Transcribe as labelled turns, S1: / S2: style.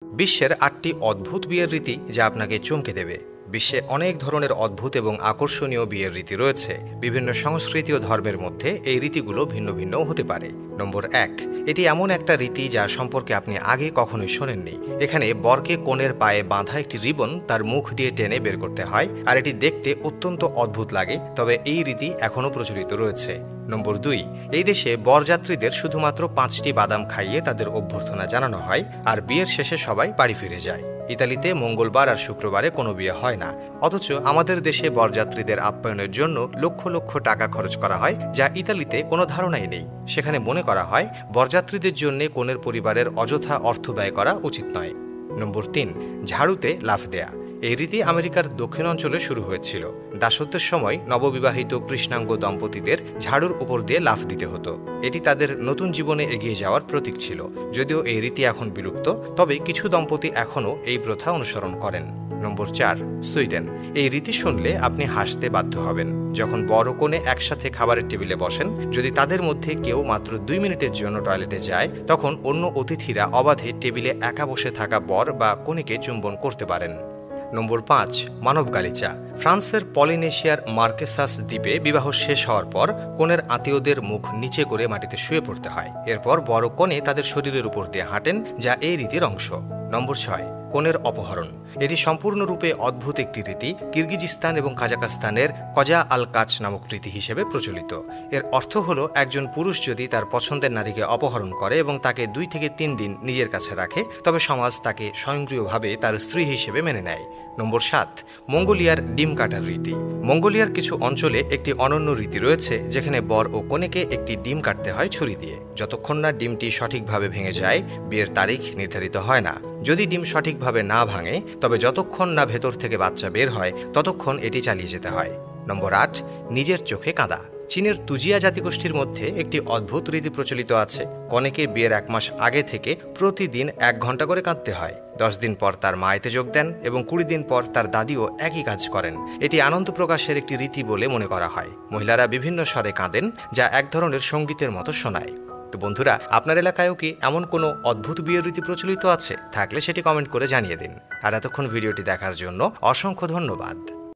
S1: বিশ্বের ৮টি অদ্ভুত বিয়ের রীতি যা আপনাকে চমকে দেবে। বিশ্বে অনেক ধরনের অদ্ভুত এবং আকর্ষণীয় বিয়ের রীতি রয়েছে। বিভিন্ন সংস্কৃতি ও ধর্মের মধ্যে এই রীতিগুলো ভিন্ন ভিন্ন হতে পারে। নম্বর ১, এটি এমন একটা রীতি যা সম্পর্কে আপনি আগে কখনোই শোনেননি। এখানে বরকে কনের পায়ে বাঁধা একটি রিবন তার মুখ দিয়ে টেনে বের করতে হয়, আর এটি দেখতে অত্যন্ত অদ্ভুত লাগে, তবে এই রীতি এখনও প্রচলিত রয়েছে। নম্বর ২, এই দেশে বরযাত্রীদের শুধুমাত্র ৫টি বাদাম খাইয়ে তাদের অভ্যর্থনা জানানো হয়, আর বিয়ের শেষে সবাই বাড়ি ফিরে যায়। ইতালিতে মঙ্গলবার আর শুক্রবারে কোনো বিয়ে হয় না, অথচ আমাদের দেশে বরযাত্রীদের আপ্যায়নের জন্য লক্ষ লক্ষ টাকা খরচ করা হয়, যা ইতালিতে কোনো ধারণাই নেই। সেখানে মনে করা হয় বরযাত্রীদের জন্য কনের পরিবারের অযথা অর্থ ব্যয় করা উচিত নয়। নম্বর ৩, ঝাড়ুতে লাফ দেয়া। এই রীতি আমেরিকার দক্ষিণ অঞ্চলে শুরু হয়েছিল। দাসত্বের সময় নববিবাহিত কৃষ্ণাঙ্গ দম্পতিদের ঝাড়ুর উপর দিয়ে লাফ দিতে হতো। এটি তাদের নতুন জীবনে এগিয়ে যাওয়ার প্রতীক ছিল। যদিও এই রীতি এখন বিলুপ্ত, তবে কিছু দম্পতি এখনও এই প্রথা অনুসরণ করেন। নম্বর ৪, সুইডেন। এই রীতি শুনলে আপনি হাসতে বাধ্য হবেন। যখন বর ও কনে একসাথে খাবারের টেবিলে বসেন, যদি তাদের মধ্যে কেউ মাত্র ২ মিনিটের জন্য টয়লেটে যায়, তখন অন্য অতিথিরা অবাধে টেবিলে একা বসে থাকা বর বা কনেকে চুম্বন করতে পারেন। নম্বর ৫, মানব গালিচা। ফ্রান্সের পলিনেশিয়ার মার্কেসাস দ্বীপে বিবাহ শেষ হওয়ার পর কনের আত্মীয়দের মুখ নিচে করে মাটিতে শুয়ে পড়তে হয়। এরপর বড় কনে তাদের শরীরের উপর দিয়ে হাঁটেন, যা এই রীতির অংশ। নম্বর ৬, কনের অপহরণ। এটি সম্পূর্ণরূপে অদ্ভুত একটি রীতি। কিরগিজস্তান এবং কাজাকস্তানের কজা আল কাচ নামক রীতি হিসেবে প্রচলিত। এর অর্থ হলো একজন পুরুষ যদি তার পছন্দের নারীকে অপহরণ করে এবং তাকে ২ থেকে ৩ দিন নিজের কাছে রাখে, তবে সমাজ তাকে স্বয়ংক্রিয়ভাবে তার স্ত্রী হিসেবে মেনে নেয়। নম্বর ৭, মঙ্গোলিয়ার ডিম কাটার রীতি। মঙ্গোলিয়ার কিছু অঞ্চলে একটি অনন্য রীতি রয়েছে, যেখানে বর ও কনেকে একটি ডিম কাটতে হয় ছুরি দিয়ে। যতক্ষণ না ডিমটি সঠিকভাবে ভেঙে যায়, বিয়ের তারিখ নির্ধারিত হয় না। যদি ডিম সঠিকভাবে না ভাঙে, তবে যতক্ষণ না ভেতর থেকে বাচ্চা বের হয়, ততক্ষণ এটি চালিয়ে যেতে হয়। নম্বর ৮, নিজের চোখে কাঁদা। চীনের তুজিয়া জাতিগোষ্ঠীর মধ্যে একটি অদ্ভুত রীতি প্রচলিত আছে। কনেকে বিয়ের ১ মাস আগে থেকে প্রতিদিন ১ ঘন্টা করে কাঁদতে হয়। ১০ দিন পর তার মা এতে যোগ দেন এবং ২০ দিন পর তার দাদিও একই কাজ করেন। এটি আনন্দ প্রকাশের একটি রীতি বলে মনে করা হয়। মহিলারা বিভিন্ন স্বরে কাঁদেন, যা এক ধরনের সঙ্গীতের মতো শোনায়। তো বন্ধুরা, আপনার এলাকায়ও কি এমন কোনো অদ্ভুত বিয়ের রীতি প্রচলিত আছে? থাকলে সেটি কমেন্ট করে জানিয়ে দিন। আর এতক্ষণ ভিডিওটি দেখার জন্য অসংখ্য ধন্যবাদ।